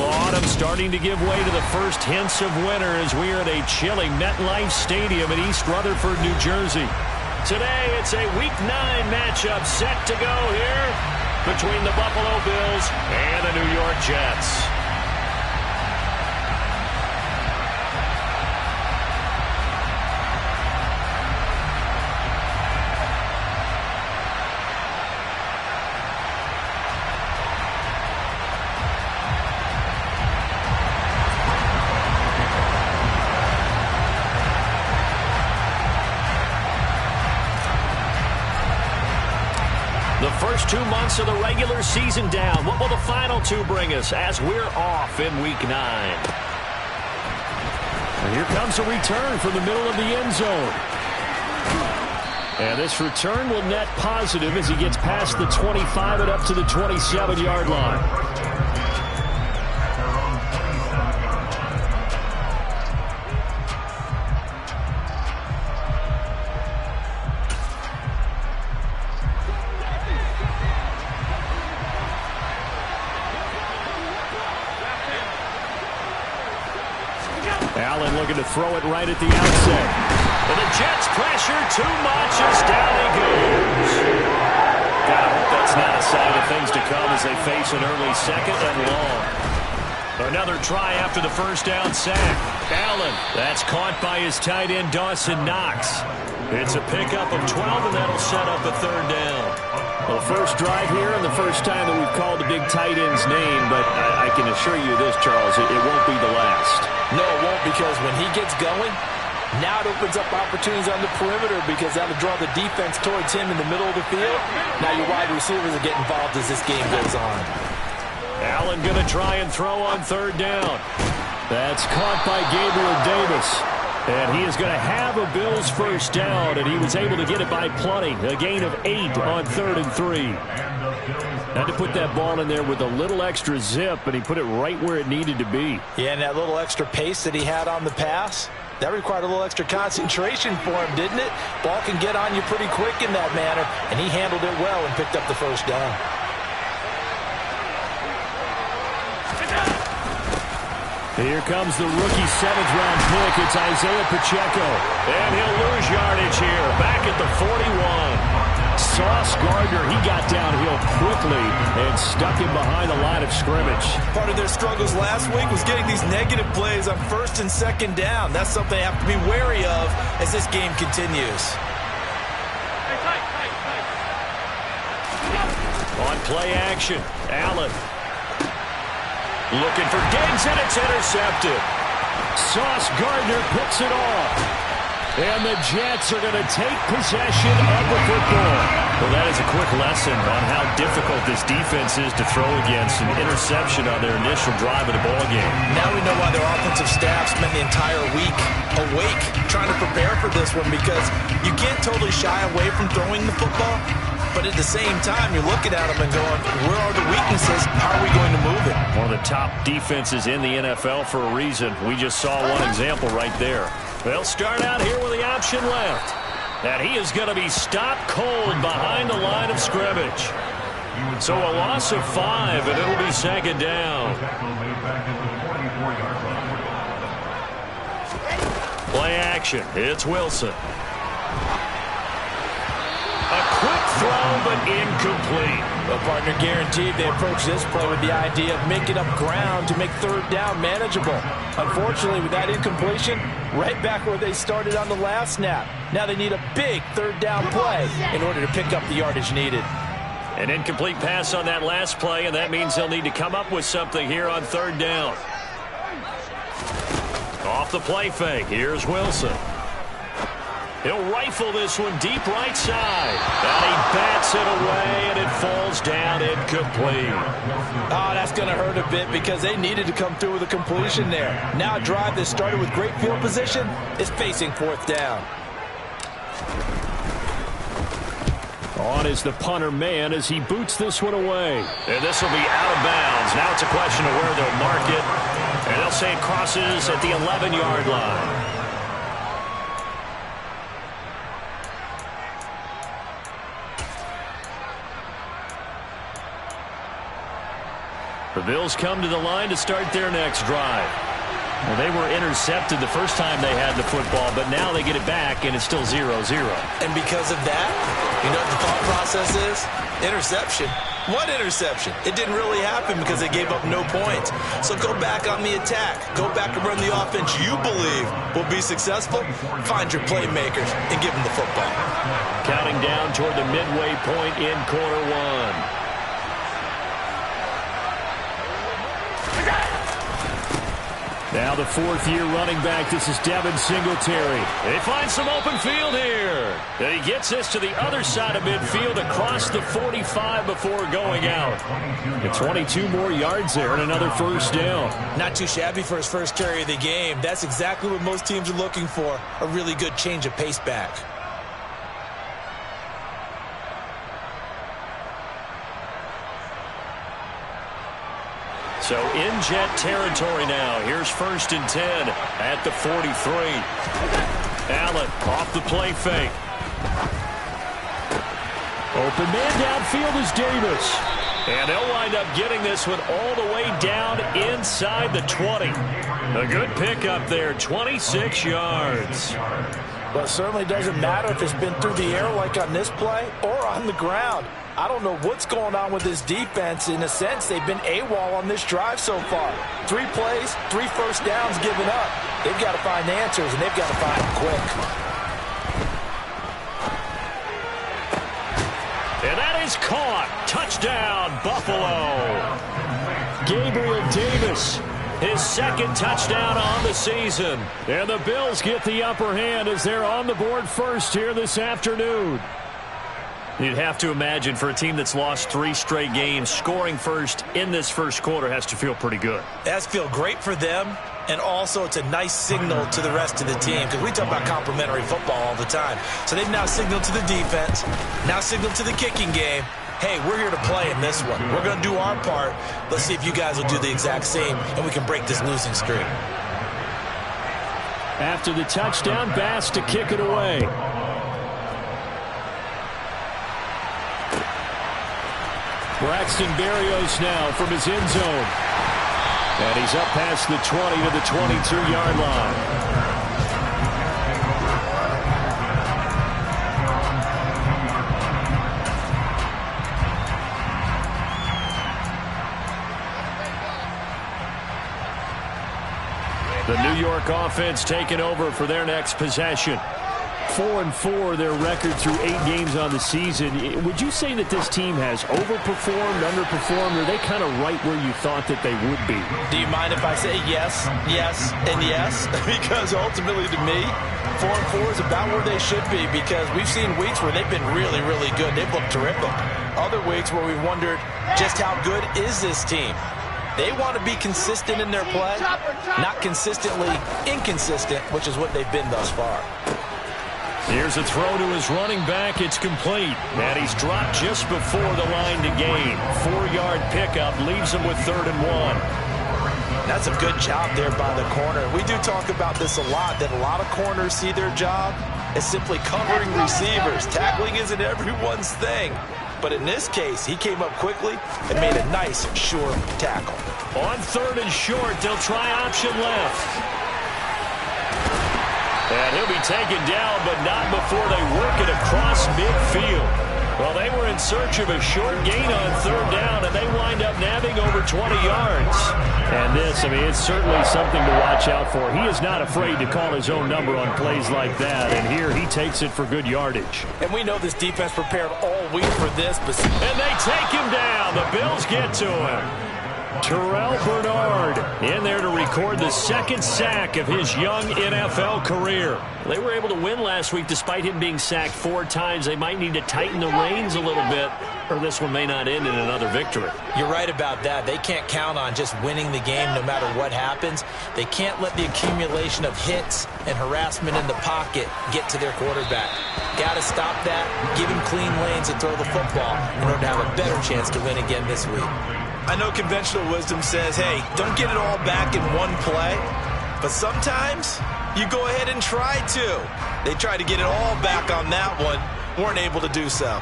Autumn starting to give way to the first hints of winter as we are at a chilly MetLife Stadium in East Rutherford, New Jersey. Today, it's a Week 9 matchup set to go here between the Buffalo Bills and the New York Jets. The first 2 months of the regular season down. What will the final 2 bring us as we're off in Week 9? And here comes a return from the middle of the end zone. And this return will net positive as he gets past the 25 and up to the 27-yard line. Allen looking to throw it right at the outset. And the Jets pressure too much as down he goes. Gotta hope that's not a sign of things to come as they face an early second and long. Another try after the first down sack. Allen, that's caught by his tight end Dawson Knox. It's a pickup of 12, and that'll set up a third down. Well, first drive here and the first time that we've called the big tight end's name, but I can assure you this, Charles, it won't be the last. No, it won't, because when he gets going, now it opens up opportunities on the perimeter because that'll draw the defense towards him in the middle of the field. Now your wide receivers will get involved as this game goes on. Allen going to try and throw on third down. That's caught by Gabriel Davis. And he is going to have a Bills first down, and he was able to get it by plenty. A gain of 8 on 3rd and 3. Had to put that ball in there with a little extra zip, and he put it right where it needed to be. Yeah, and that little extra pace that he had on the pass, that required a little extra concentration for him, didn't it? Ball can get on you pretty quick in that manner, and he handled it well and picked up the first down. Here comes the rookie 7th-round pick. It's Isaiah Pacheco. And he'll lose yardage here. Back at the 41. Sauce Gardner, he got downhill quickly and stuck him behind the line of scrimmage. Part of their struggles last week was getting these negative plays on 1st and 2nd down. That's something they have to be wary of as this game continues. On play action, Allen. Looking for Diggs, and it's intercepted. Sauce Gardner picks it off. And the Jets are going to take possession of the football. Well, that is a quick lesson on how difficult this defense is to throw against. An interception on their initial drive of the ballgame. Now we know why their offensive staff spent the entire week awake trying to prepare for this one, because you can't totally shy away from throwing the football. But at the same time, you're looking at them and going, where are the weaknesses? How are we going to move it? One of the top defenses in the NFL for a reason. We just saw one example right there. They'll start out here with the option left. And he is going to be stopped cold behind the line of scrimmage. So a loss of 5, and it'll be 2nd down. Play action. It's Wilson. A quick throw, but incomplete. Well, partner, guaranteed they approach this play with the idea of making up ground to make 3rd down manageable. Unfortunately, with that incompletion, right back where they started on the last snap. Now they need a big 3rd down play in order to pick up the yardage needed. An incomplete pass on that last play, and that means they'll need to come up with something here on 3rd down. Off the play fake, here's Wilson. He'll rifle this one deep right side. And he bats it away, and it falls down incomplete. Oh, that's going to hurt a bit because they needed to come through with a completion there. Now a drive that started with great field position is facing 4th down. On is the punter man as he boots this one away. And this will be out of bounds. Now it's a question of where they'll mark it. And they'll say it crosses at the 11-yard line. The Bills come to the line to start their next drive. Well, they were intercepted the first time they had the football, but now they get it back, and it's still 0-0. And because of that, you know what the thought process is? Interception. What interception? It didn't really happen because they gave up no points. So go back on the attack. Go back and run the offense you believe will be successful. Find your playmakers and give them the football. Counting down toward the midway point in quarter one. Now the fourth-year running back. This is Devin Singletary. They find some open field here. And he gets this to the other side of midfield across the 45 before going out. And 22 more yards there and another first down. Not too shabby for his first carry of the game. That's exactly what most teams are looking for. A really good change of pace back. So in jet territory now. Here's 1st and 10 at the 43. Allen off the play fake. Open man downfield is Davis. And they'll wind up getting this one all the way down inside the 20. A good pickup there, 26 yards. Well, it certainly doesn't matter if it's been through the air like on this play or on the ground. I don't know what's going on with this defense. In a sense, they've been AWOL on this drive so far. 3 plays, 3 first downs given up. They've got to find answers, and they've got to find them quick. And that is caught. Touchdown, Buffalo. Gabriel Davis, his 2nd touchdown on the season. And the Bills get the upper hand as they're on the board first here this afternoon. You'd have to imagine for a team that's lost 3 straight games, scoring first in this first quarter has to feel pretty good. It has to feel great for them, and also it's a nice signal to the rest of the team because we talk about complementary football all the time. So they've now signaled to the defense, now signaled to the kicking game, hey, we're here to play in this one. We're going to do our part. Let's see if you guys will do the exact same, and we can break this losing streak. After the touchdown, Bass to kick it away. Braxton Berrios now from his end zone. And he's up past the 20 to the 22-yard line. The New York offense taking over for their next possession. 4-4 their record through 8 games on the season. Would you say that this team has overperformed, underperformed, or are they kind of right where you thought that they would be? Do you mind if I say yes, yes, and yes? Because ultimately to me, 4-4 is about where they should be because we've seen weeks where they've been really, really good. They've looked terrific. Other weeks where we've wondered just how good is this team? They want to be consistent in their play, not consistently inconsistent, which is what they've been thus far. Here's a throw to his running back. It's complete. And he's dropped just before the line to gain. 4-yard pickup leaves him with 3rd and 1. That's a good job there by the corner. We do talk about this a lot, that a lot of corners see their job as simply covering receivers. Tackling isn't everyone's thing. But in this case, he came up quickly and made a nice, short tackle. On 3rd and short, they'll try option left. And he'll be taken down, but not before they work it across midfield. Well, they were in search of a short gain on 3rd down, and they wind up nabbing over 20 yards. And this, I mean, it's certainly something to watch out for. He is not afraid to call his own number on plays like that, and here he takes it for good yardage. And we know this defense prepared all week for this. And they take him down. The Bills get to him. Terrell Bernard in there to record the 2nd sack of his young NFL career. They were able to win last week despite him being sacked 4 times. They might need to tighten the reins a little bit, or this one may not end in another victory. You're right about that. They can't count on just winning the game no matter what happens. They can't let the accumulation of hits and harassment in the pocket get to their quarterback. Got to stop that, give him clean lanes and throw the football in order to have a better chance to win again this week. I know conventional wisdom says, hey, don't get it all back in one play. But sometimes you go ahead and try to. They tried to get it all back on that one, weren't able to do so.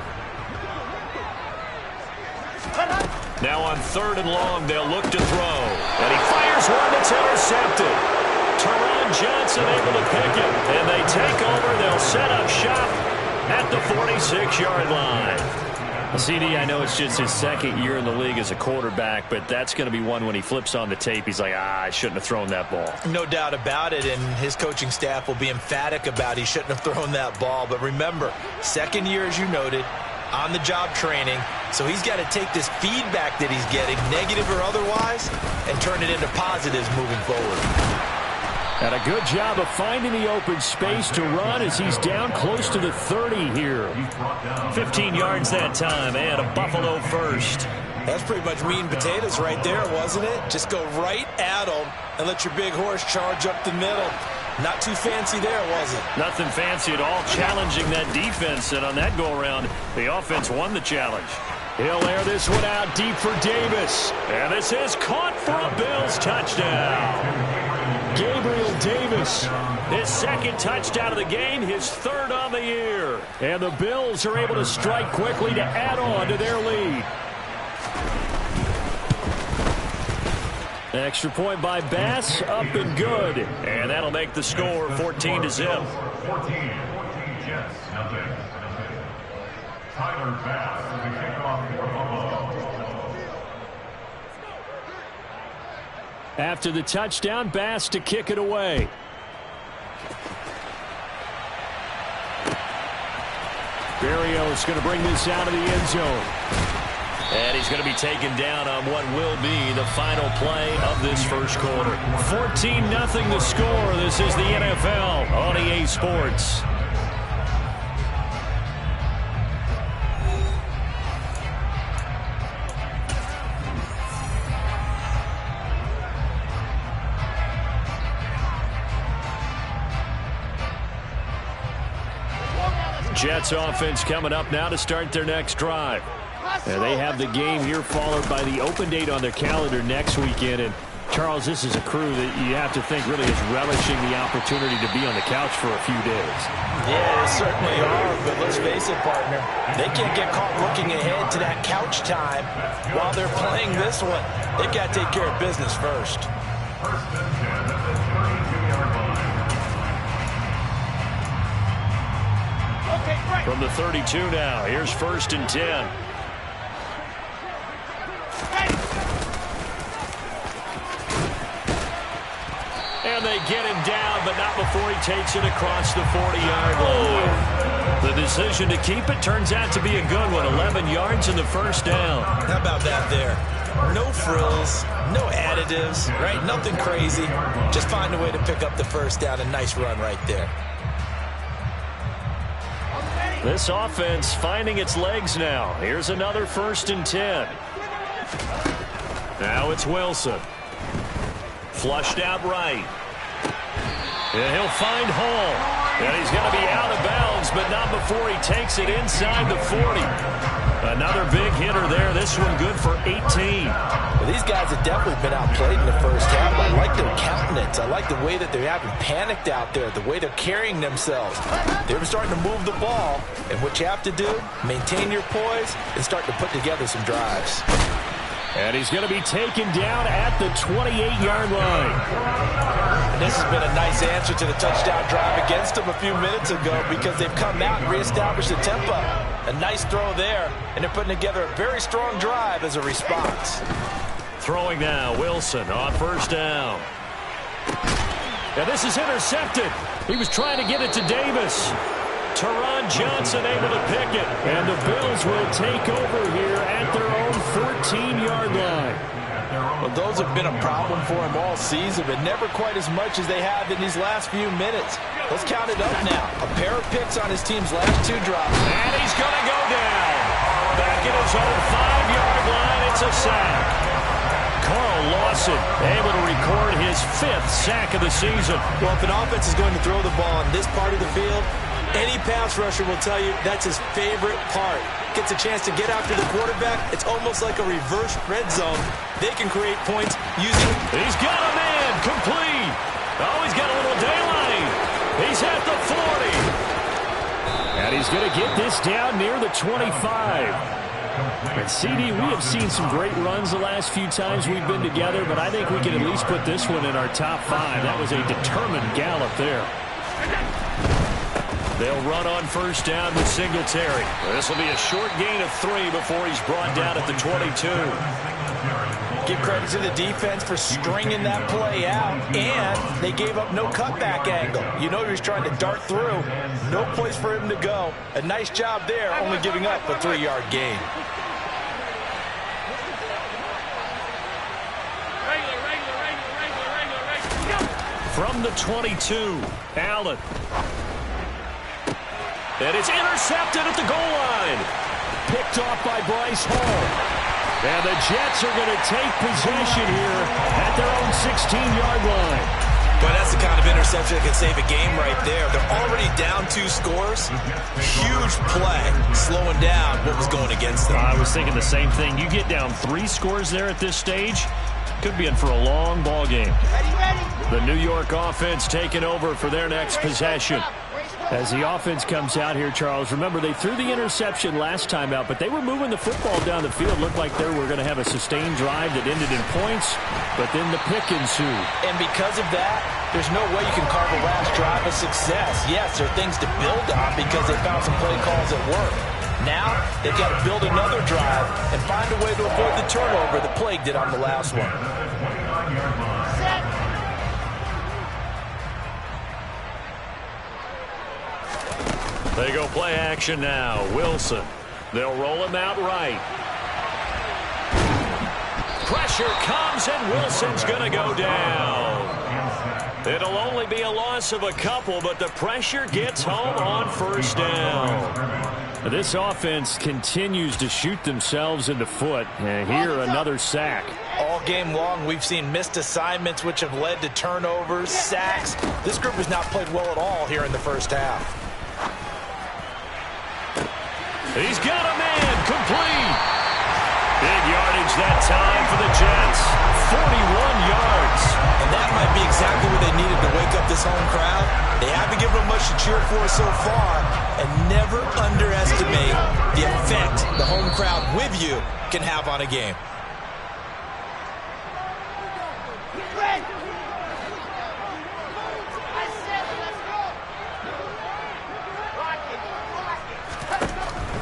Now on 3rd and long, they'll look to throw. And he fires one that's intercepted. Teron Johnson able to pick it. And they take over. They'll set up shop at the 46-yard line. CD, I know it's just his 2nd year in the league as a quarterback, but that's going to be one when he flips on the tape, he's like, I shouldn't have thrown that ball. No doubt about it, and his coaching staff will be emphatic about he shouldn't have thrown that ball. But remember, 2nd year, as you noted, on-the-job training, so he's got to take this feedback that he's getting, negative or otherwise, and turn it into positives moving forward. And a good job of finding the open space to run as he's down close to the 30 here. 15 yards that time, and a Buffalo first. That's pretty much meat and potatoes right there, wasn't it? Just go right at him and let your big horse charge up the middle. Not too fancy there, was it? Nothing fancy at all, challenging that defense, and on that go-around, the offense won the challenge. He'll air this one out deep for Davis. And this is caught for a Bills touchdown. Gabriel Davis, his 2nd touchdown of the game, his 3rd on the year. And the Bills are able to strike quickly to add on to their lead. Extra point by Bass, up and good. And that'll make the score 14-0. 14 Jets, nothing. Tyler Bass with the kickoff for Buffalo. After the touchdown, Bass to kick it away. Berrios going to bring this out of the end zone. And he's going to be taken down on what will be the final play of this first quarter. 14-0 the score. This is the NFL on EA Sports. Jets offense coming up now to start their next drive. And they have the game here followed by the open date on their calendar next weekend. And Charles, this is a crew that you have to think really is relishing the opportunity to be on the couch for a few days. Yeah, they certainly are, but let's face it, partner. They can't get caught looking ahead to that couch time while they're playing this one. They've got to take care of business first. From the 32 now, here's 1st and 10. And they get him down, but not before he takes it across the 40-yard line. The decision to keep it turns out to be a good one. 11 yards in the first down. How about that there? No frills, no additives, right? Nothing crazy. Just find a way to pick up the first down. A nice run right there. This offense finding its legs now. Here's another 1st and 10. Now it's Wilson. Flushed out right. And he'll find Hall. And he's going to be out of bounds, but not before he takes it inside the 40. Another big hitter there. This one good for 18. Well, these guys have definitely been outplayed in the first half. I like their countenance. I like the way that they haven't panicked out there, the way they're carrying themselves. They're starting to move the ball, and what you have to do, maintain your poise and start to put together some drives. And he's going to be taken down at the 28-yard line. And this has been a nice answer to the touchdown drive against them a few minutes ago because they've come out and reestablished the tempo. A nice throw there, and they're putting together a very strong drive as a response. Throwing now, Wilson on 1st down. And this is intercepted. He was trying to get it to Davis. Teron Johnson able to pick it. And the Bills will take over here at their own 14-yard line. Well, those have been a problem for him all season, but never quite as much as they have in these last few minutes. Let's count it up now. A pair of picks on his team's last 2 drops. And he's going to go down. Back at his own 5-yard line, it's a sack. Carl Lawson able to record his 5th sack of the season. Well, if an offense is going to throw the ball on this part of the field, any pass rusher will tell you that's his favorite part. Gets a chance to get after the quarterback. It's almost like a reverse red zone. They can create points using... He's got a man complete. Oh, he's got a little daylight. He's at the 40. And he's going to get this down near the 25. And CD, we have seen some great runs the last few times we've been together, but I think we can at least put this one in our top 5. That was a determined gallop there. They'll run on first down with Singletary. This will be a short gain of 3 before he's brought down at the 22. Give credit to the defense for stringing that play out, and they gave up no cutback angle. You know he was trying to dart through. No place for him to go. A nice job there, only giving up a 3-yard gain. From the 22, Allen. And it's intercepted at the goal line. Picked off by Bryce Hall. And the Jets are going to take possession here at their own 16-yard line. But that's the kind of interception that can save a game right there. They're already down 2 scores. Huge play, slowing down what was going against them. I was thinking the same thing. You get down 3 scores there at this stage, could be in for a long ball game. The New York offense taking over for their next possession. As the offense comes out here, Charles, remember they threw the interception last time out, but they were moving the football down the field. Looked like they were going to have a sustained drive that ended in points, but then the pick ensued. And because of that, there's no way you can carve a last drive of success. Yes, there are things to build on because they found some play calls at work. Now, they've got to build another drive and find a way to avoid the turnover the plague did on the last one. They go play action now. Wilson. They'll roll him out right. Pressure comes, and Wilson's going to go down. It'll only be a loss of a couple, but the pressure gets home on first down. This offense continues to shoot themselves in the foot. And here, another sack. All game long, we've seen missed assignments, which have led to turnovers, sacks. This group has not played well at all here in the first half. He's got a man, complete. Big yardage that time for the Jets. 41 yards. And that might be exactly what they needed to wake up this home crowd. They haven't given them much to cheer for so far. And never underestimate the effect the home crowd with you can have on a game.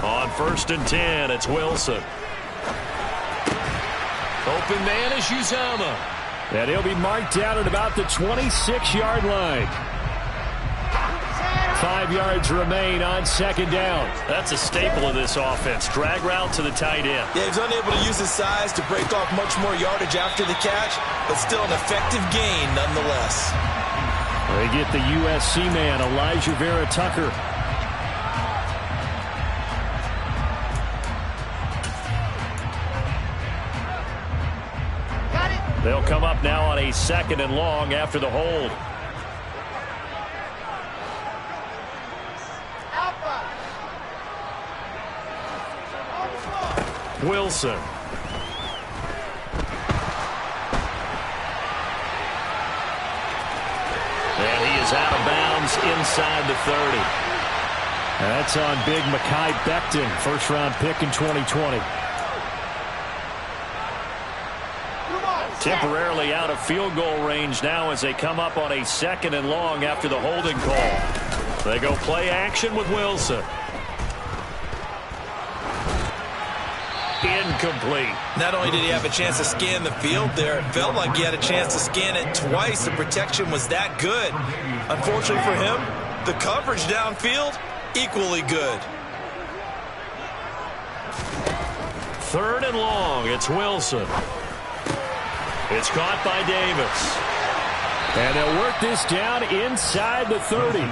On first and 10, it's Wilson. Open man is Uzama. And he'll be marked down at about the 26-yard line. 5 yards remain on second down. That's a staple of this offense. Drag route to the tight end. Yeah, he's unable to use his size to break off much more yardage after the catch, but still an effective gain nonetheless. They get the USC man, Elijah Vera Tucker. They'll come up now on a 2nd and long after the hold. Wilson. And he is out of bounds inside the 30. That's on big Mekhi Becton, first-round pick in 2020. Temporarily out of field goal range now as they come up on a 2nd and long after the holding call. They go play action with Wilson. Incomplete. Not only did he have a chance to scan the field there, it felt like he had a chance to scan it twice. The protection was that good. Unfortunately for him, the coverage downfield, equally good. 3rd and long, it's Wilson. It's caught by Davis. And they'll work this down inside the 30.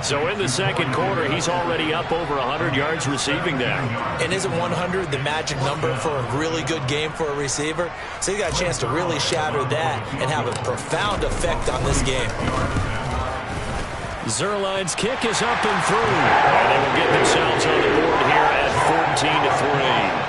So in the second quarter, he's already up over 100 yards receiving now. And isn't 100 the magic number for a really good game for a receiver? So he got a chance to really shatter that and have a profound effect on this game. Zerline's kick is up and through. And they will get themselves on the board here at 14-3.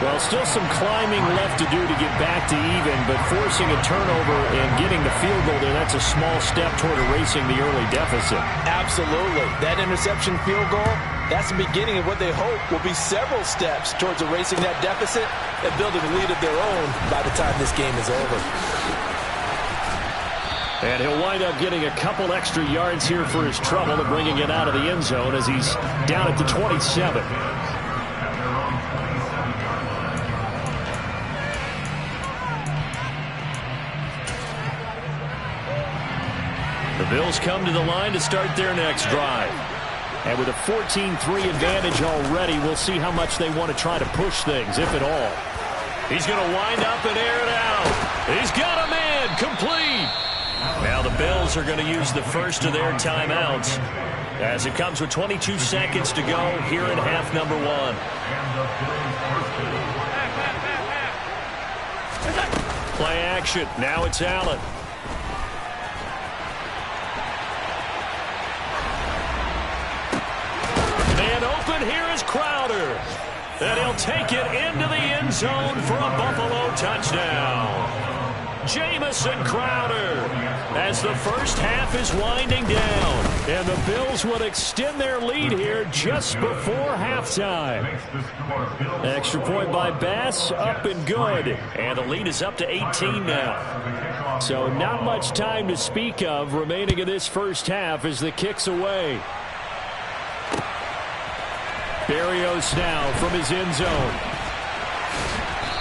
Well, still some climbing left to do to get back to even, but forcing a turnover and getting the field goal there, that's a small step toward erasing the early deficit. Absolutely. That interception field goal, That's the beginning of what they hope will be several steps towards erasing that deficit and building a lead of their own by the time this game is over. And he'll wind up getting a couple extra yards here for his trouble and bringing it out of the end zone as he's down at the 27. The Bills come to the line to start their next drive. And with a 14-3 advantage already, we'll see how much they want to try to push things, if at all. He's going to wind up and air it out. He's got a man complete. Now the Bills are going to use the first of their timeouts as it comes with 22 seconds to go here in half number 1. Play action. Now it's Allen. Man open. Here is Crowder. And he'll take it into the end zone for a Buffalo touchdown. Jamison Crowder as the first half is winding down. And the Bills would extend their lead here just before halftime. Extra point by Bass, up and good. And the lead is up to 18 now. So not much time to speak of remaining in this first half as the kick's away. Berrios now from his end zone.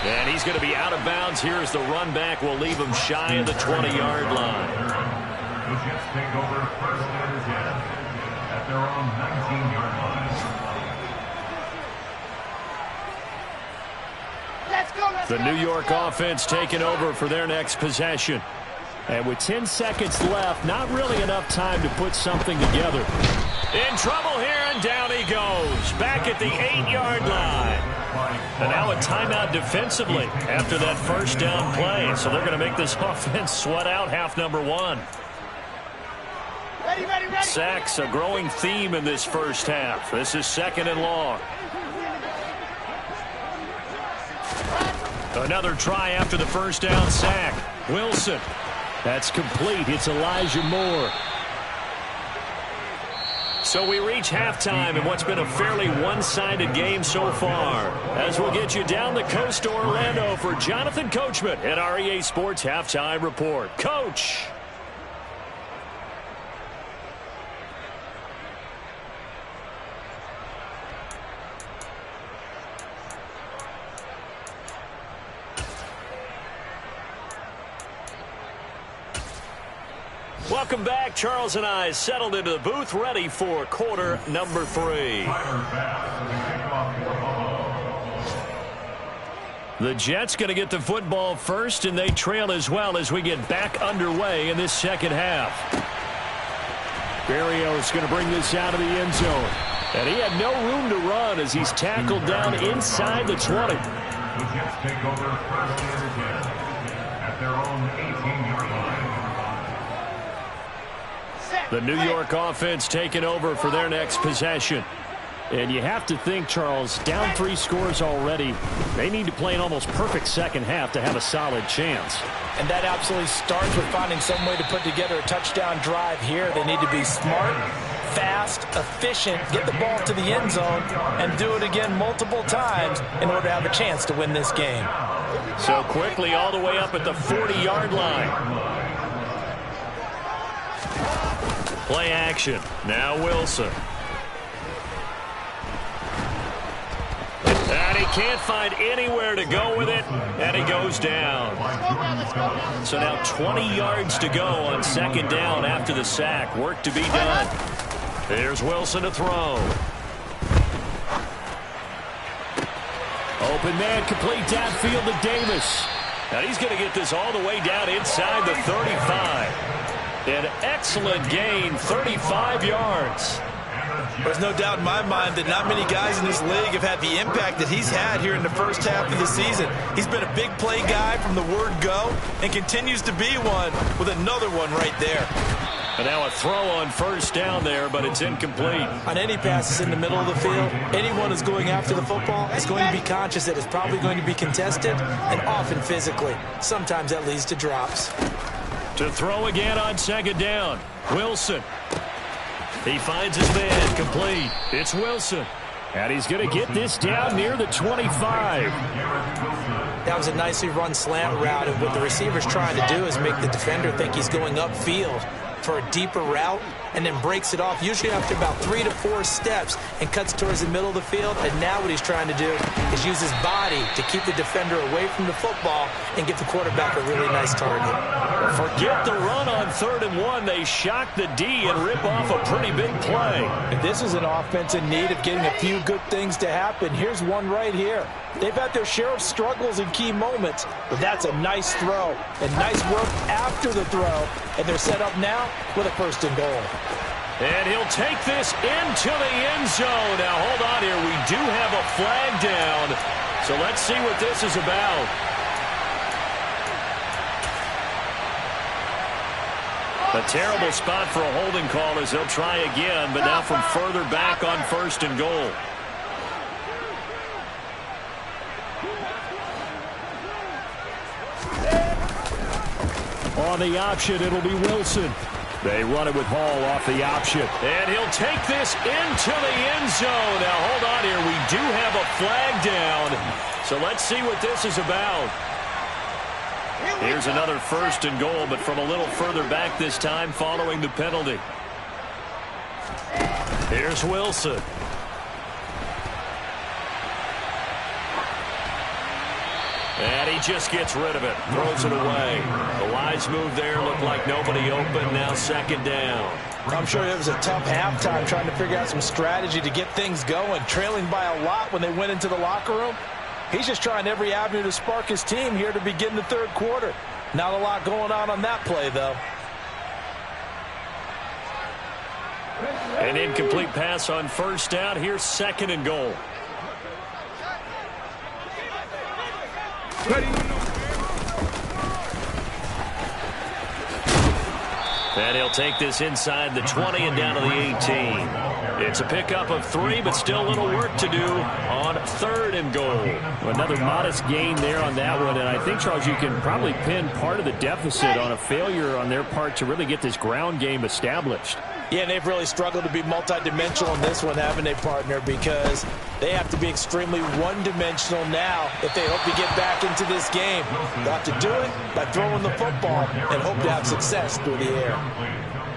And he's going to be out of bounds here as the run back will leave him shy of the 20-yard line. The Jets take over first and 10 at their own 19-yard line. The New York offense taking over for their next possession. And with 10 seconds left, not really enough time to put something together. In trouble here, and down he goes. Back at the 8-yard line. And now a timeout defensively after that first down play. So they're going to make this offense sweat out half number 1. Ready. Sacks, a growing theme in this first half. This is 2nd and long. Another try after the first down sack. Wilson. That's complete. It's Elijah Moore. So we reach halftime in what's been a fairly one-sided game so far. As we'll get you down the coast to Orlando for Jonathan Coachman at our EA Sports Halftime Report. Coach. Welcome back. Charles and I settled into the booth, ready for quarter number 3. The Jets going to get the football first, and they trail as well as we get back underway in this second half. Berrios going to bring this out of the end zone. And he had no room to run as he's tackled down inside the 20. The Jets take over first and 10 at their own 18-yard line. The New York offense taking over for their next possession. And you have to think, Charles, down 3 scores already. They need to play an almost perfect second half to have a solid chance. And that absolutely starts with finding some way to put together a touchdown drive here. They need to be smart, fast, efficient, get the ball to the end zone, and do it again multiple times in order to have a chance to win this game. So quickly all the way up at the 40-yard line. Play action. Now Wilson. And he can't find anywhere to go with it, and he goes down. So now 20 yards to go on second down after the sack. Work to be done. Here's Wilson to throw. Open man, complete downfield to Davis. Now he's going to get this all the way down inside the 35. An excellent gain, 35 yards. There's no doubt in my mind that not many guys in this league have had the impact that he's had here in the first half of the season. He's been a big play guy from the word go and continues to be one with another one right there. And now a throw on first down there, but it's incomplete. On any passes in the middle of the field, anyone who's going after the football is going to be conscious that it's probably going to be contested and often physically. Sometimes that leads to drops. To throw again on second down. Wilson. He finds his man, complete. It's Wilson. And he's going to get this down near the 25. That was a nicely run slant route, and what the receiver's trying to do is make the defender think he's going upfield for a deeper route, and then breaks it off, usually after about 3 to 4 steps, and cuts towards the middle of the field. And now what he's trying to do is use his body to keep the defender away from the football and give the quarterback a really nice target. Forget the run on 3rd and 1. They shock the D and rip off a pretty big play. If this is an offense in need of getting a few good things to happen, here's one right here. They've had their share of struggles in key moments, but that's a nice throw and nice work after the throw, and they're set up now with a 1st and goal. And he'll take this into the end zone. Now, hold on here. We do have a flag down, so let's see what this is about. A terrible spot for a holding call as they'll try again, but now from further back on 1st and goal. On the option, it'll be Wilson. They run it with Hall off the option. And he'll take this into the end zone. Now, hold on here. We do have a flag down. So let's see what this is about. Here's another 1st and goal, but from a little further back this time following the penalty. Here's Wilson. And he just gets rid of it. Throws it away. The wise move there. Looked like nobody open. Now 2nd down. I'm sure it was a tough halftime trying to figure out some strategy to get things going. Trailing by a lot when they went into the locker room. He's just trying every avenue to spark his team here to begin the 3rd quarter. Not a lot going on that play, though. An incomplete pass on 1st down. Here's 2nd and goal. And he'll take this inside the 20 and down to the 18. It's a pickup of 3, but still a little work to do on 3rd and goal. Another modest gain there on that one, and I think, Charles, you can probably pin part of the deficit on a failure on their part to really get this ground game established. Yeah, and they've really struggled to be multidimensional in this one, haven't they, partner? Because they have to be extremely one-dimensional now if they hope to get back into this game. They'll have to do it by throwing the football and hope to have success through the air.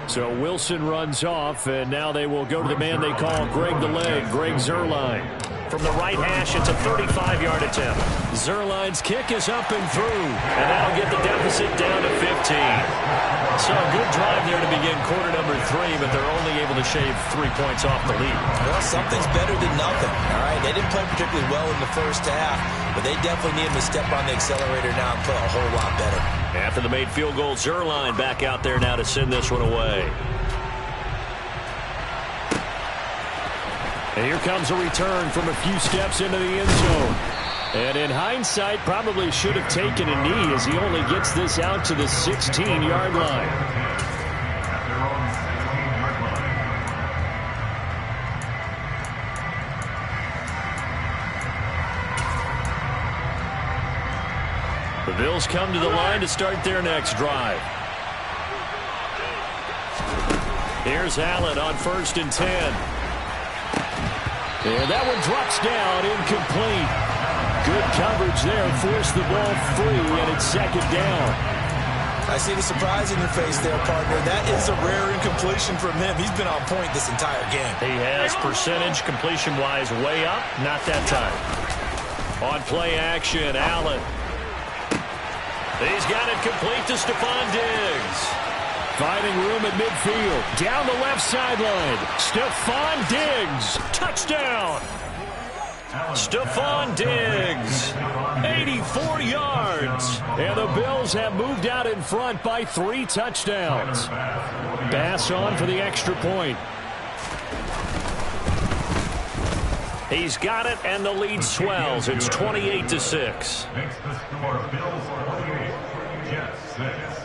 So Wilson runs off, and now they will go to the man they call Greg the Leg, Greg Zuerlein. From the right hash, it's a 35-yard attempt. Zuerlein's kick is up and through. And that'll get the deficit down to 15. So a good drive there to begin quarter number 3, but they're only able to shave 3 points off the lead. Well, something's better than nothing, all right? They didn't play particularly well in the 1st half, but they definitely need him to step on the accelerator now and play a whole lot better. After the made field goal, Zuerlein back out there now to send this one away. And here comes a return from a few steps into the end zone. And in hindsight, probably should have taken a knee as he only gets this out to the 16-yard line. The Bills come to the line to start their next drive. Here's Allen on 1st and 10. And that one drops down, incomplete. Good coverage there, forced the ball free, and it's 2nd down. I see the surprise in your face there, partner. That is a rare incompletion from him. He's been on point this entire game. He has percentage completion-wise way up, not that time. On play action, Allen. He's got it complete to Stephon Diggs. Finding room at midfield. Down the left sideline. Stephon Diggs. Touchdown. Stephon Diggs. 84 yards. And the Bills have moved out in front by 3 touchdowns. Bass on for the extra point. He's got it, and the lead swells. It's 28-6. Makes the score Bills 48, Jets 6.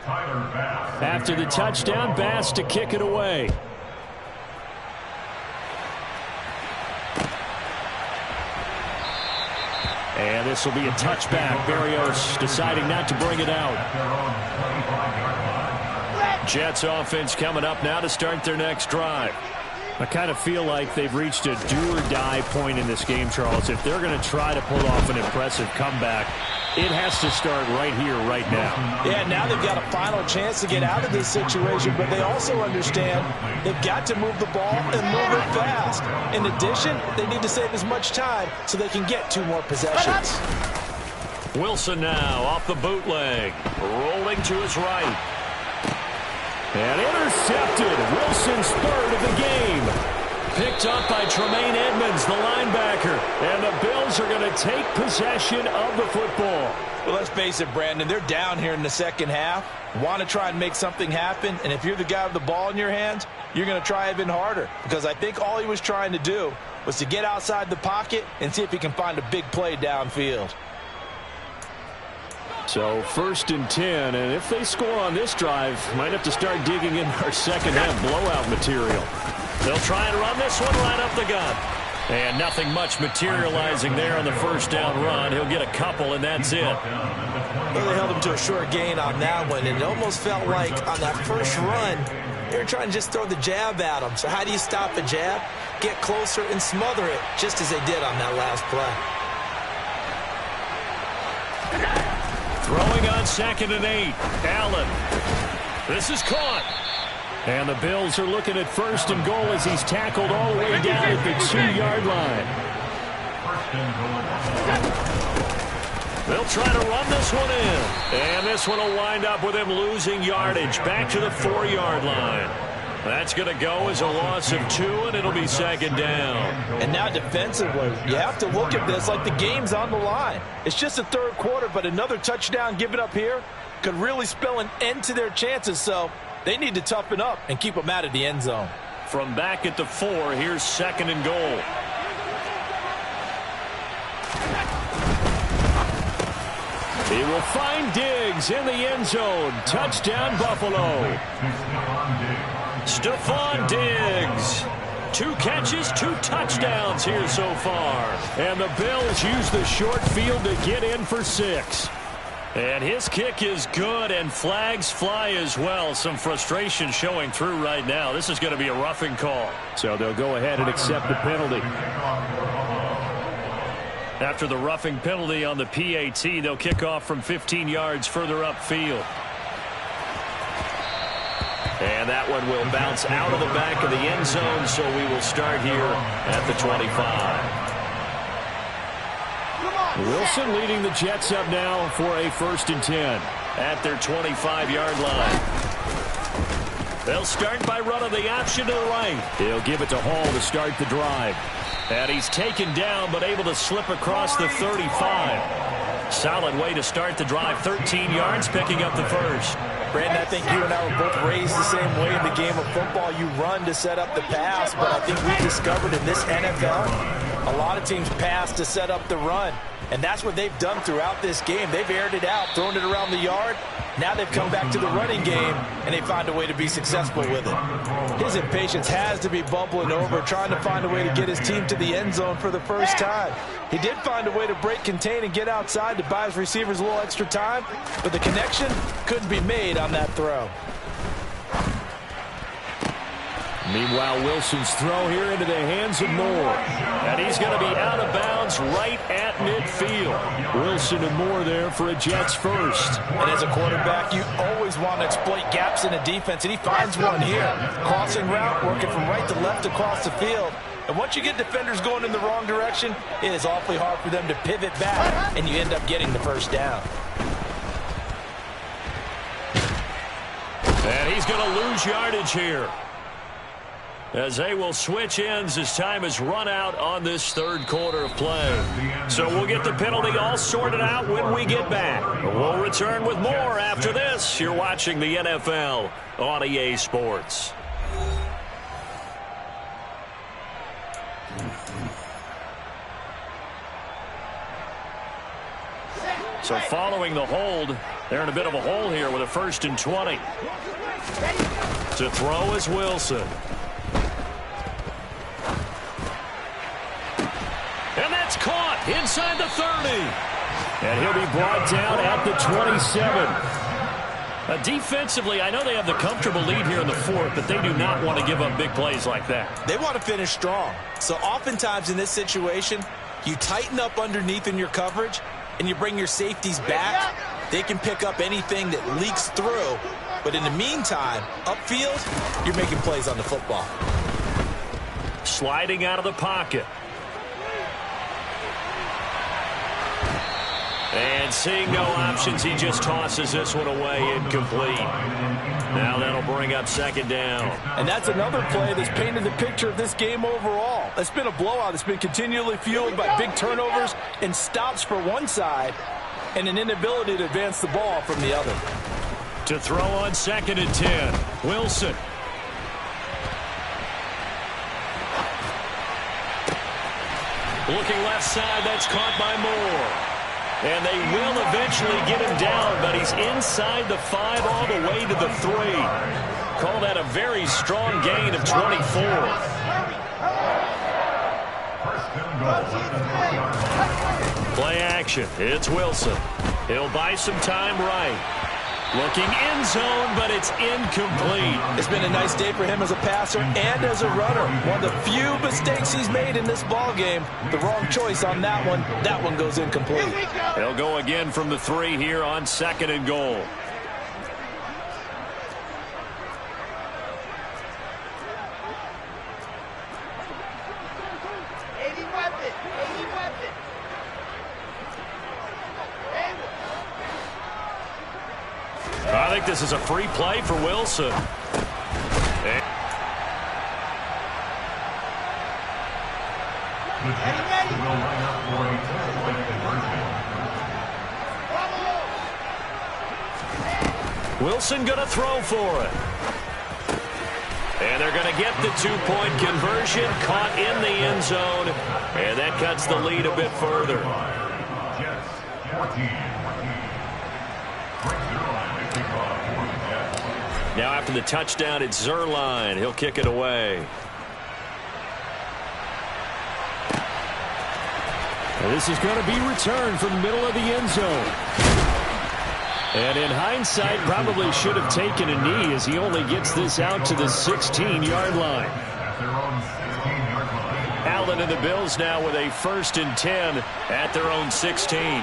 After the touchdown, Bass to kick it away. And this will be a touchback. Berrios deciding not to bring it out. Jets offense coming up now to start their next drive. I kind of feel like they've reached a do-or-die point in this game, Charles. If they're going to try to pull off an impressive comeback, it has to start right here, right now. Yeah, now they've got a final chance to get out of this situation, but they also understand they've got to move the ball and move it fast. In addition, they need to save as much time so they can get 2 more possessions. Wilson now off the bootleg, rolling to his right. And intercepted. Wilson's third of the game. Picked up by Tremaine Edmonds, the linebacker. And the Bills are going to take possession of the football. Well, let's face it, Brandon. They're down here in the second half. Want to try and make something happen. And if you're the guy with the ball in your hands, you're going to try even harder. Because I think all he was trying to do was to get outside the pocket and see if he can find a big play downfield. So 1st and 10, and if they score on this drive, might have to start digging in our second half blowout material. They'll try and run this one right up the gut. And nothing much materializing there on the first down run. He'll get a couple, and that's it. Well, they held him to a short gain on that one, and it almost felt like on that first run, they were trying to just throw the jab at him. So how do you stop a jab? Get closer and smother it, just as they did on that last play. Throwing on 2nd and 8. Allen. This is caught. And the Bills are looking at 1st and goal as he's tackled all the way down at the 2-yard line. They'll try to run this one in. And this one will wind up with him losing yardage back to the 4-yard line. That's going to go as a loss of 2, and it'll be 2nd down. And now defensively, you have to look at this like the game's on the line. It's just the 3rd quarter, but another touchdown given up here could really spell an end to their chances. So they need to toughen up and keep them out of the end zone. From back at the 4, here's 2nd and goal. He will find Diggs in the end zone. Touchdown, Buffalo. Stephon Diggs. 2 catches, 2 touchdowns here so far. And the Bills use the short field to get in for 6. And his kick is good, and flags fly as well. Some frustration showing through right now. This is going to be a roughing call. So they'll go ahead and accept the penalty. After the roughing penalty on the PAT, they'll kick off from 15 yards further upfield. And that one will bounce out of the back of the end zone, so we will start here at the 25. Wilson leading the Jets up now for a 1st and 10. At their 25-yard line. They'll start by running the option to the right. He'll give it to Hall to start the drive. And he's taken down, but able to slip across the 35. Solid way to start the drive. 13 yards, picking up the first. Brandon, I think you and I were both raised the same way in the game of football. You run to set up the pass, but I think we've discovered in this NFL, a lot of teams pass to set up the run. And that's what they've done throughout this game. They've aired it out, thrown it around the yard. Now they've come back to the running game, and they find a way to be successful with it. His impatience has to be bubbling over, trying to find a way to get his team to the end zone for the first time. He did find a way to break contain and get outside to buy his receivers a little extra time, but the connection couldn't be made on that throw. Meanwhile, Wilson's throw here into the hands of Moore. And he's going to be out of bounds right at midfield. Wilson and Moore there for a Jets first. And as a quarterback, you always want to exploit gaps in a defense, and he finds one here. Crossing route, working from right to left across the field. And once you get defenders going in the wrong direction, it is awfully hard for them to pivot back, and you end up getting the first down. And he's going to lose yardage here, as they will switch ends as time is run out on this 3rd quarter of play. So we'll get the penalty all sorted out when we get back. We'll return with more after this. You're watching the NFL on EA Sports. So following the hold, they're in a bit of a hole here with a 1st and 20. To throw is Wilson. And that's caught inside the 30. And he'll be brought down at the 27. Defensively, I know they have the comfortable lead here in the fourth, but they do not want to give up big plays like that. They want to finish strong. So oftentimes in this situation, you tighten up underneath in your coverage, and you bring your safeties back. They can pick up anything that leaks through. But in the meantime, upfield, you're making plays on the football. Sliding out of the pocket. And seeing no options, he just tosses this one away, incomplete. Now that'll bring up second down. And that's another play that's painted the picture of this game overall. It's been a blowout. It's been continually fueled by big turnovers and stops for one side and an inability to advance the ball from the other. To throw on 2nd and 10, Wilson. Looking left side, that's caught by Moore. And they will eventually get him down, but he's inside the 5 all the way to the 3. Call that a very strong gain of 24. Play action. It's Wilson. He'll buy some time right. Looking end zone, but it's incomplete. It's been a nice day for him as a passer and as a runner. One of the few mistakes he's made in this ball game. The wrong choice on that one. That one goes incomplete. They'll go again from the 3 here on 2nd and goal. I think this is a free play for Wilson. Wilson going to throw for it. And they're going to get the 2-point conversion, caught in the end zone, and that cuts the lead a bit further. Now after the touchdown, it's Zerline. He'll kick it away. And this is going to be returned from the middle of the end zone. And in hindsight, probably should have taken a knee as he only gets this out to the 16-yard line. Allen and the Bills now with a 1st and 10 at their own 16.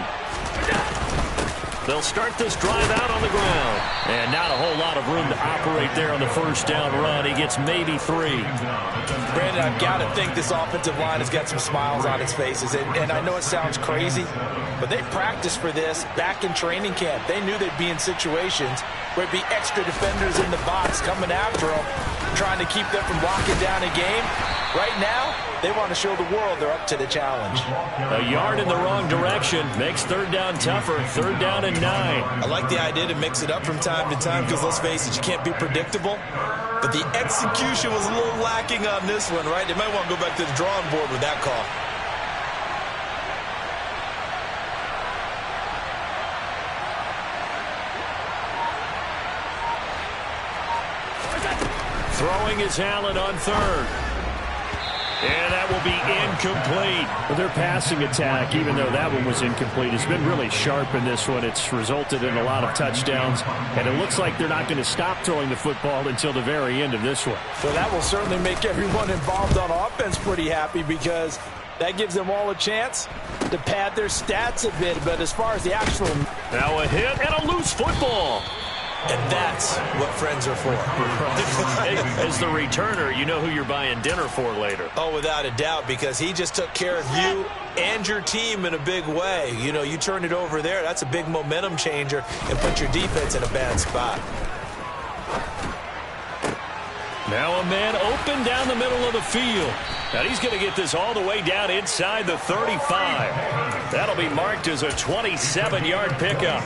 They'll start this drive out on the ground. And not a whole lot of room to operate there on the 1st down run. He gets maybe 3. Brandon, I've got to think this offensive line has got some smiles on its faces. And I know it sounds crazy, but they practiced for this back in training camp. They knew they'd be in situations where it'd be extra defenders in the box coming after them, trying to keep them from locking down a game. Right now, they want to show the world they're up to the challenge. A yard in the wrong direction makes 3rd down tougher. 3rd down and 9. I like the idea to mix it up from time to time because, let's face it, you can't be predictable. But the execution was a little lacking on this one, right? They might want to go back to the drawing board with that call. Throwing is Allen on 3rd. And that will be incomplete. Well, their passing attack, even though that one was incomplete, has been really sharp in this one. It's resulted in a lot of touchdowns, and it looks like they're not going to stop throwing the football until the very end of this one. So that will certainly make everyone involved on offense pretty happy because that gives them all a chance to pad their stats a bit. But as far as the actual... Now a hit and a loose football. And that's what friends are for. As the returner, you know who you're buying dinner for later. Oh, without a doubt, because he just took care of you and your team in a big way. You know, you turn it over there, that's a big momentum changer and put your defense in a bad spot. Now a man open down the middle of the field. Now he's going to get this all the way down inside the 35. That'll be marked as a 27-yard pickup.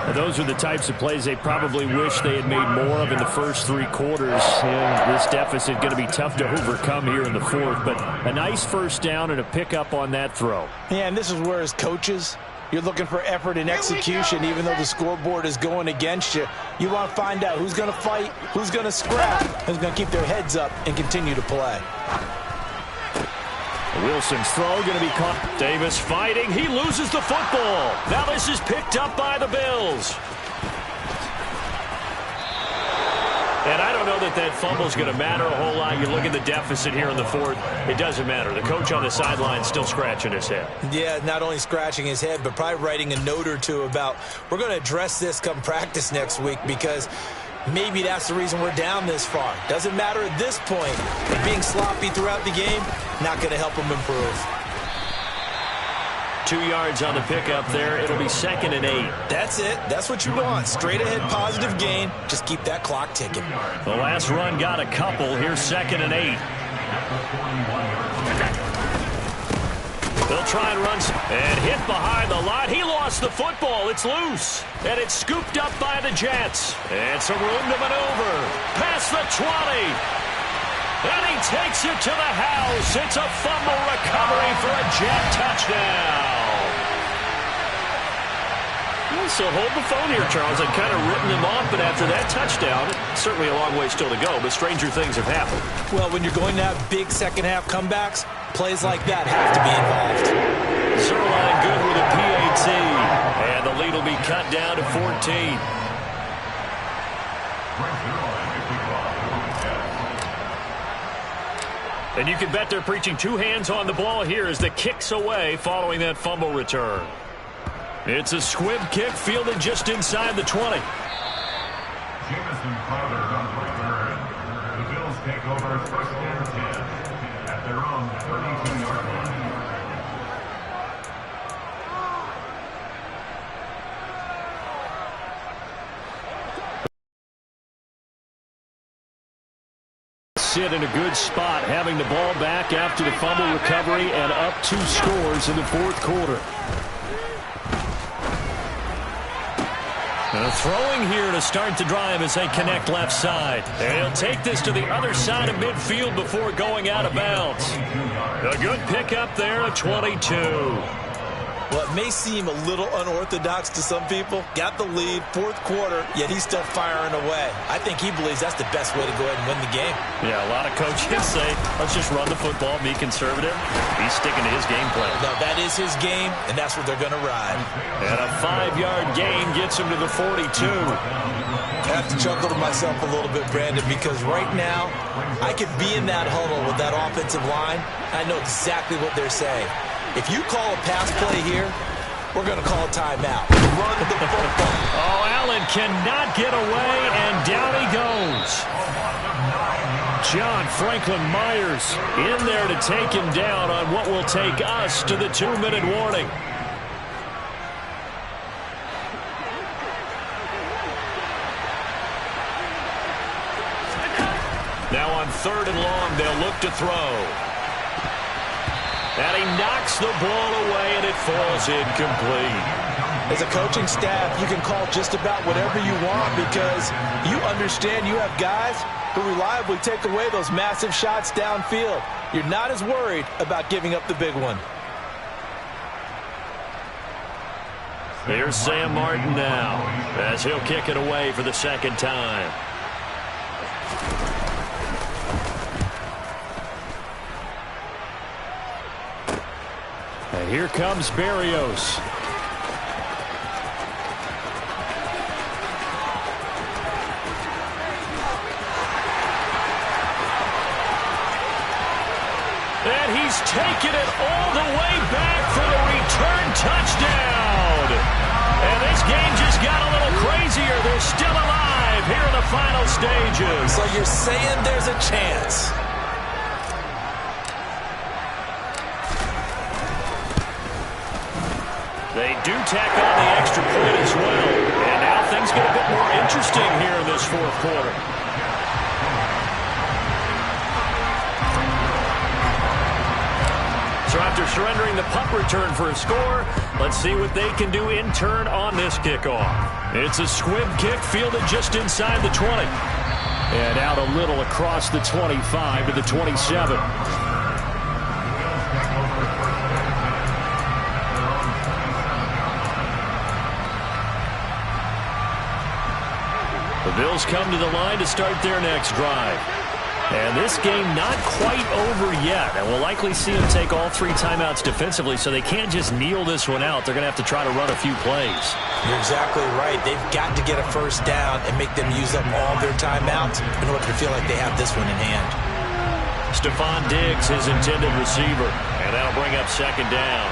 Now, those are the types of plays they probably wish they had made more of in the first 3 quarters. And this deficit going to be tough to overcome here in the 4th. But a nice 1st down and a pickup on that throw. Yeah, and this is where as coaches, you're looking for effort and execution, even though the scoreboard is going against you. You want to find out who's going to fight, who's going to scrap, who's going to keep their heads up and continue to play. Wilson's throw going to be caught. Davis fighting. He loses the football. Now this is picked up by the Bills. And I don't know that that fumble is going to matter a whole lot. You look at the deficit here in the fourth. It doesn't matter. The coach on the sideline is still scratching his head. Yeah, not only scratching his head, but probably writing a note or two about, we're going to address this come practice next week, because maybe that's the reason we're down this far. Doesn't matter at this point. But being sloppy throughout the game, not going to help him improve. 2 yards on the pickup there. It'll be 2nd and 8. That's it. That's what you want. Straight ahead positive gain. Just keep that clock ticking. The last run got a couple. Here's 2nd and 8. They'll try and run and hit behind the line. He lost the football. It's loose. And it's scooped up by the Jets. And some room to maneuver. Past the 20. And he takes it to the house. It's a fumble recovery for a Jet touchdown. So hold the phone here, Charles. I'd kind of written him off, but after that touchdown, certainly a long way still to go, but stranger things have happened. Well, when you're going to have big second-half comebacks, plays like that have to be involved. Zerline good with a PAT, and the lead will be cut down to 14. And you can bet they're preaching two hands on the ball here as the kick's away following that fumble return. It's a squib kick fielded just inside the 20. Jamison Crowder on the return. The Bills take over 1st and 10 at their own 32-yard line. Sit in a good spot, having the ball back after the fumble recovery and up 2 scores in the fourth quarter. Throwing here to start the drive as they connect left side. And he'll take this to the other side of midfield before going out of bounds. A good pickup there at 22. Well, it may seem a little unorthodox to some people. Got the lead, fourth quarter, yet he's still firing away. I think he believes that's the best way to go ahead and win the game. Yeah, a lot of coaches say, let's just run the football, be conservative. He's sticking to his game plan. No, that is his game, and that's what they're going to ride. And a 5-yard gain gets him to the 42. I have to chuckle to myself a little bit, Brandon, because right now, I could be in that huddle with that offensive line. I know exactly what they're saying. If you call a pass play here, we're going to call a timeout. Run the football. Oh, Allen cannot get away, and down he goes. John Franklin Myers in there to take him down on what will take us to the 2-minute warning. Now on 3rd and long, they'll look to throw. And he knocks the ball away, and it falls incomplete. As a coaching staff, you can call just about whatever you want because you understand you have guys who reliably take away those massive shots downfield. You're not as worried about giving up the big one. Here's Sam Martin now as he'll kick it away for the second time. And here comes Berrios. And he's taken it all the way back for the return touchdown. And this game just got a little crazier. They're still alive here in the final stages. So you're saying there's a chance. They do tack on the extra point as well. And now things get a bit more interesting here in this fourth quarter. So after surrendering the punt return for a score, let's see what they can do in turn on this kickoff. It's a squib kick fielded just inside the 20. And out a little across the 25 to the 27. The Bills come to the line to start their next drive. And this game not quite over yet. And we'll likely see them take all 3 timeouts defensively, so they can't just kneel this one out. They're going to have to try to run a few plays. You're exactly right. They've got to get a first down and make them use up all their timeouts in order to feel like they have this one in hand. Stephon Diggs, his intended receiver. And that'll bring up second down.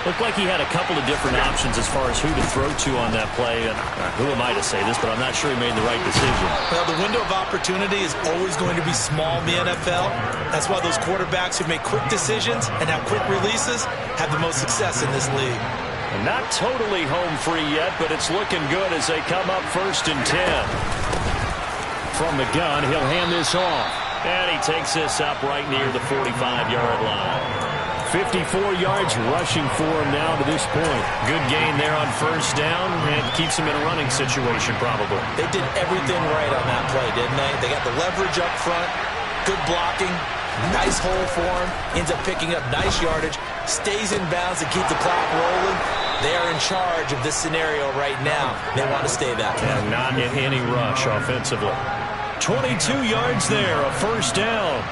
Looked like he had a couple of different options as far as who to throw to on that play. And who am I to say this, but I'm not sure he made the right decision. Well, the window of opportunity is always going to be small in the NFL. That's why those quarterbacks who make quick decisions and have quick releases have the most success in this league. And not totally home free yet, but it's looking good as they come up 1st and 10. From the gun, he'll hand this off. And he takes this up right near the 45-yard line. 54 yards rushing for him now to this point. Good gain there on first down, and keeps him in a running situation probably. They did everything right on that play, didn't they? They got the leverage up front, good blocking, nice hole for him, ends up picking up nice yardage, stays in bounds to keep the clock rolling. They are in charge of this scenario right now. They want to stay that way. And not in any rush offensively. 22 yards there, a first down.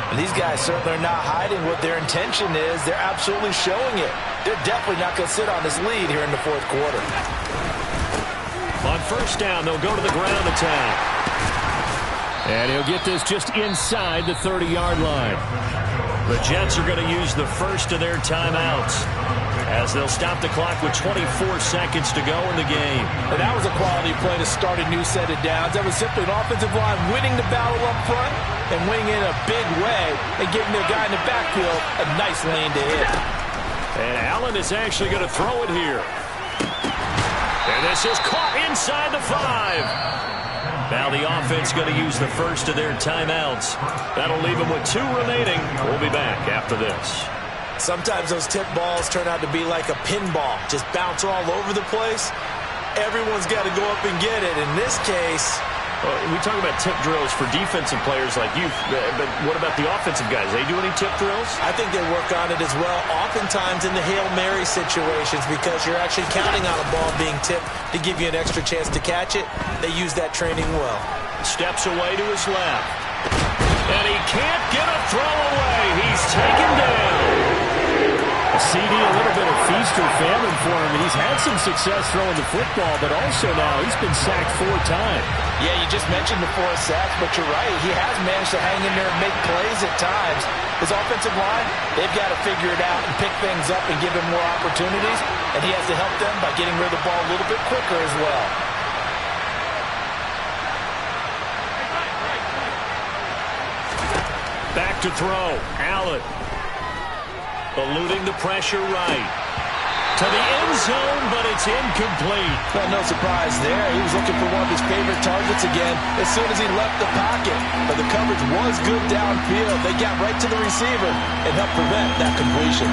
And these guys certainly are not hiding what their intention is. They're absolutely showing it. They're definitely not going to sit on this lead here in the 4th quarter. On first down, they'll go to the ground attack. And he'll get this just inside the 30-yard line. The Jets are going to use the first of their timeouts as they'll stop the clock with 24 seconds to go in the game. And that was a quality play to start a new set of downs. That was simply an offensive line winning the battle up front and winning in a big way and giving their guy in the backfield a nice lane to hit. And Allen is actually going to throw it here. And this is caught inside the 5. Now the offense going to use the first of their timeouts. That'll leave them with 2 remaining. We'll be back after this. Sometimes those tip balls turn out to be like a pinball. Just bounce all over the place. Everyone's got to go up and get it. In this case, we talk about tip drills for defensive players like you, but what about the offensive guys? They do any tip drills? I think they work on it as well, oftentimes in the Hail Mary situations, because you're actually counting on a ball being tipped to give you an extra chance to catch it. They use that training well. Steps away to his left. And he can't get a throw away. He's taken down. A CD, a little bit of feast or famine for him. He's had some success throwing the football, but also now he's been sacked 4 times. Yeah, you just mentioned the 4 sacks, but you're right. He has managed to hang in there and make plays at times. His offensive line, they've got to figure it out and pick things up and give him more opportunities, and he has to help them by getting rid of the ball a little bit quicker as well. Back to throw. Allen. Eluding the pressure right. To the end zone, but it's incomplete. Well, no surprise there. He was looking for one of his favorite targets again as soon as he left the pocket. But the coverage was good downfield. They got right to the receiver and helped prevent that completion.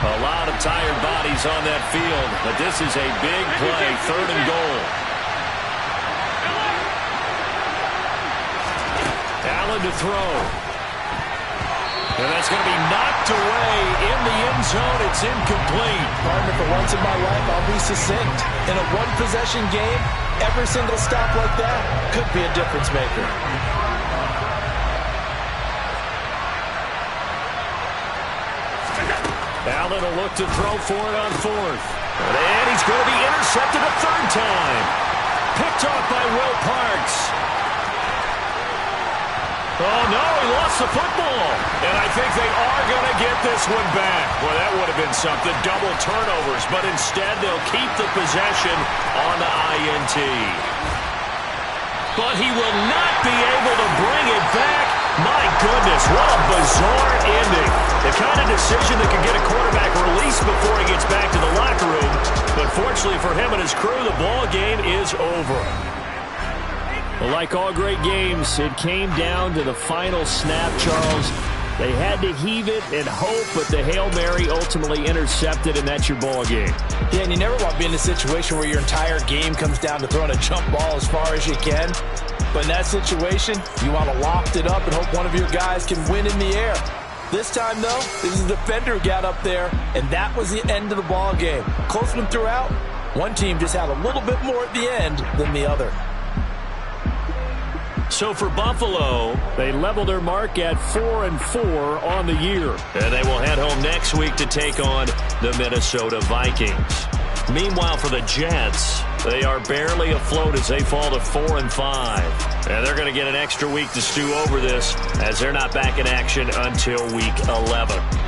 A lot of tired bodies on that field, but this is a big play, 3rd and goal. Allen to throw. And that's going to be knocked away in the end zone. It's incomplete. Partner, for once in my life, I'll be succinct. In a one-possession game, every single stop like that could be a difference maker. Allen will look to throw for it on 4th. And he's going to be intercepted a 3rd time. Picked off by Will Parks. Oh, no, he lost the football. And I think they are going to get this one back. Well, that would have been something. Double turnovers. But instead, they'll keep the possession on the INT. But he will not be able to bring it back. My goodness, what a bizarre ending. The kind of decision that could get a quarterback released before he gets back to the locker room. But fortunately for him and his crew, the ball game is over. Well, like all great games, it came down to the final snap, Charles. They had to heave it and hope, but the Hail Mary ultimately intercepted, and that's your ball game. Yeah, and you never want to be in a situation where your entire game comes down to throwing a jump ball as far as you can. But in that situation, you want to loft it up and hope one of your guys can win in the air. This time, though, it was the defender who got up there, and that was the end of the ball game. Close one throughout, One team just had a little bit more at the end than the other. So for Buffalo, they level their mark at 4-4 on the year. And they will head home next week to take on the Minnesota Vikings. Meanwhile, for the Jets, they are barely afloat as they fall to 4-5. And they're going to get an extra week to stew over this as they're not back in action until week 11.